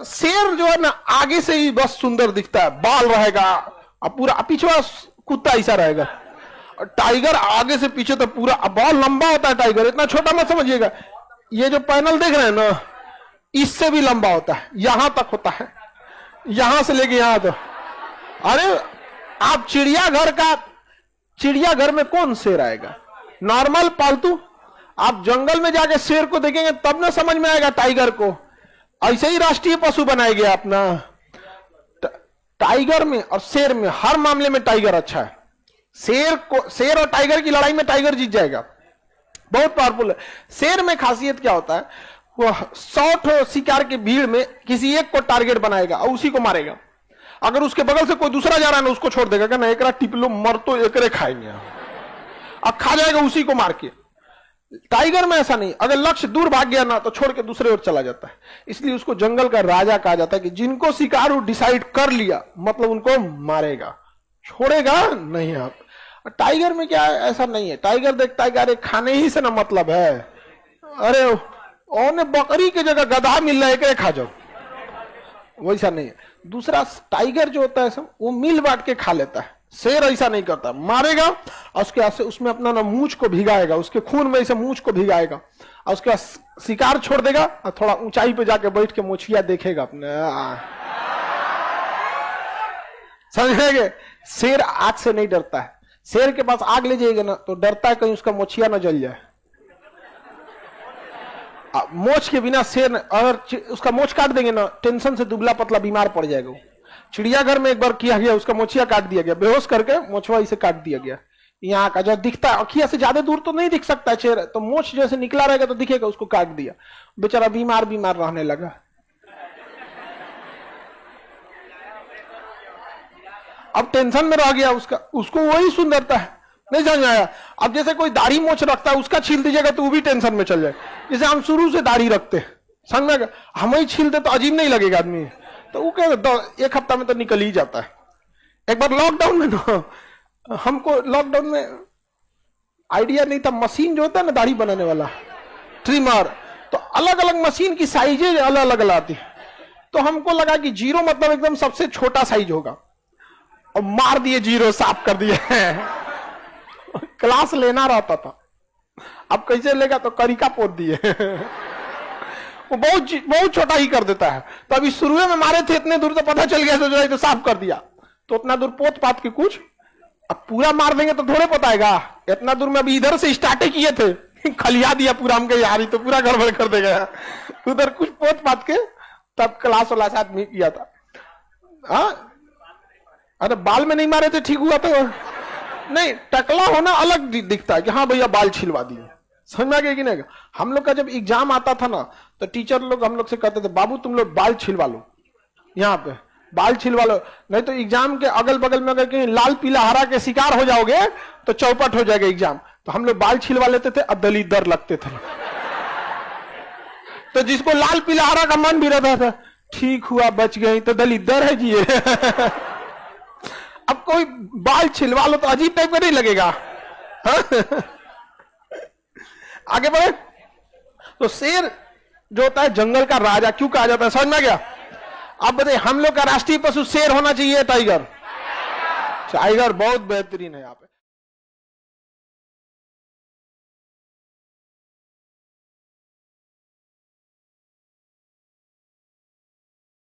शेर जो है ना आगे से ही बस सुंदर दिखता है, बाल रहेगा और पूरा पिछवा कुत्ता ऐसा रहेगा। टाइगर आगे से पीछे तो पूरा बहुत लंबा होता है। टाइगर इतना छोटा मत समझिएगा, ये जो पैनल देख रहे हैं ना इससे भी लंबा होता है, यहां तक होता है, यहां से लेके यहां तक। अरे आप चिड़ियाघर में कौन शेर आएगा? नॉर्मल पालतू। आप जंगल में जाके शेर को देखेंगे तब ना समझ में आएगा टाइगर को। ऐसे ही राष्ट्रीय पशु बनाया गया अपना। टाइगर में और शेर में हर मामले में टाइगर अच्छा है। शेर और टाइगर की लड़ाई में टाइगर जीत जाएगा, बहुत पावरफुल है। शेर में खासियत क्या होता है, वो 100 शिकार के भीड़ में किसी एक को टारगेट बनाएगा और उसी को मारेगा। अगर उसके बगल से कोई दूसरा जा रहा है ना उसको छोड़ देगा, ना एकरा टिपलो मर तो एकरे खाएंगे, अब खा जाएगा उसी को मार के। टाइगर में ऐसा नहीं, अगर लक्ष्य दूर भाग गया ना तो छोड़ के दूसरे ओर चला जाता है। इसलिए उसको जंगल का राजा कहा जाता है कि जिनको शिकार डिसाइड कर लिया मतलब उनको मारेगा, छोड़ेगा नहीं। आप टाइगर में क्या है, ऐसा नहीं है। टाइगर देखता है कि अरे खाने ही से ना मतलब है, अरे ओने बकरी की जगह गधा मिल रहा है एक खा जाओ, वैसा नहीं है। दूसरा टाइगर जो होता है सब वो मिल बांट के खा लेता है। शेर ऐसा नहीं करता, मारेगा और उसके बाद से उसमें अपना ना मूंछ को भिगाएगा, उसके खून में से मूंछ को भिगाएगा और उसके बाद शिकार छोड़ देगा और थोड़ा ऊंचाई पे जाके बैठ के मोछिया देखेगा अपने। समझेंगे? शेर आग से नहीं डरता है। शेर के पास आग ले जाएगा ना तो डरता है कहीं उसका मोछिया ना जल जाए। मोछ के बिना शेर अगर उसका मोछ काट देंगे ना टेंशन से दुबला पतला बीमार पड़ जाएगा। चिड़ियाघर में एक बार किया गया, उसका मोछिया काट दिया गया, बेहोश करके मोछवा इसे काट दिया गया। यहाँ का जो दिखता है अखिया से ज्यादा दूर तो नहीं दिख सकता शेर, तो मोछ जैसे निकला रहेगा तो दिखेगा, उसको काट दिया, बेचारा बीमार रहने लगा। अब टेंशन में रह गया उसको वही सुंदरता है, नहीं समझ आया। अब जैसे कोई दाढ़ी मोछ रखता है उसका छील दीजिएगा तो वो भी टेंशन में चल जाए। जैसे हम शुरू से दाढ़ी रखते समझ में, हम ही छील दे तो अजीब नहीं लगेगा आदमी, तो वो क्या एक हफ्ता में तो निकल ही जाता है। एक बार लॉकडाउन में ना हमको लॉकडाउन में आइडिया नहीं था, मशीन जो होता है ना दाढ़ी बनाने वाला ट्रिमर, तो अलग अलग मशीन की साइजेज अलग अलग आती, तो हमको लगा कि 0 मतलब एकदम सबसे छोटा साइज होगा और मार दिए 0 साफ कर दिए। क्लास लेना रहता था, अब कैसे लेगा तो करिका पोत दिए। वो बहुत छोटा ही कर देता है। तो अभी शुरू में मारे थे इतने दूर तो पता चल गया तो साफ कर दिया, तो उतना दूर पोत पात के कुछ, अब पूरा मार देंगे तो थोड़े पता आएगा। इतना दूर में अभी इधर से स्टार्ट किए थे, खलिया दिया पूरा, हम कहीं यारी तो पूरा गड़बड़ कर देगा। उधर कुछ पोत पात के तब क्लास वाला साथ में किया था। अरे बाल में नहीं मारे थे ठीक हुआ तो नहीं, टकला होना अलग दिखता है कि हाँ भैया बाल छिलवा दिए। समझ में आ गया कि नहीं? हम लोग का जब एग्जाम आता था ना तो टीचर लोग हम लोग से कहते थे बाबू तुम लोग बाल छिलवा लो, यहाँ पे बाल छिलवा लो, नहीं तो एग्जाम के अगल बगल में अगर कहीं लाल पीला हरा के शिकार हो जाओगे तो चौपट हो जाएगा एग्जाम। तो हम लोग बाल छिलवा लेते थे, अब दलिद्दर लगते थे। तो जिसको लाल पीला हरा का मन भी रहता था, ठीक हुआ बच गई, तो दलिद्दर है जी। अब कोई बाल छिलवा लो तो अजीब टाइप का नहीं लगेगा। आगे बढ़े तो शेर जो होता है जंगल का राजा क्यों कहा जाता है, समझ में आ गया? अब बताइए हम लोग का राष्ट्रीय पशु शेर होना चाहिए टाइगर? टाइगर बहुत बेहतरीन है। आप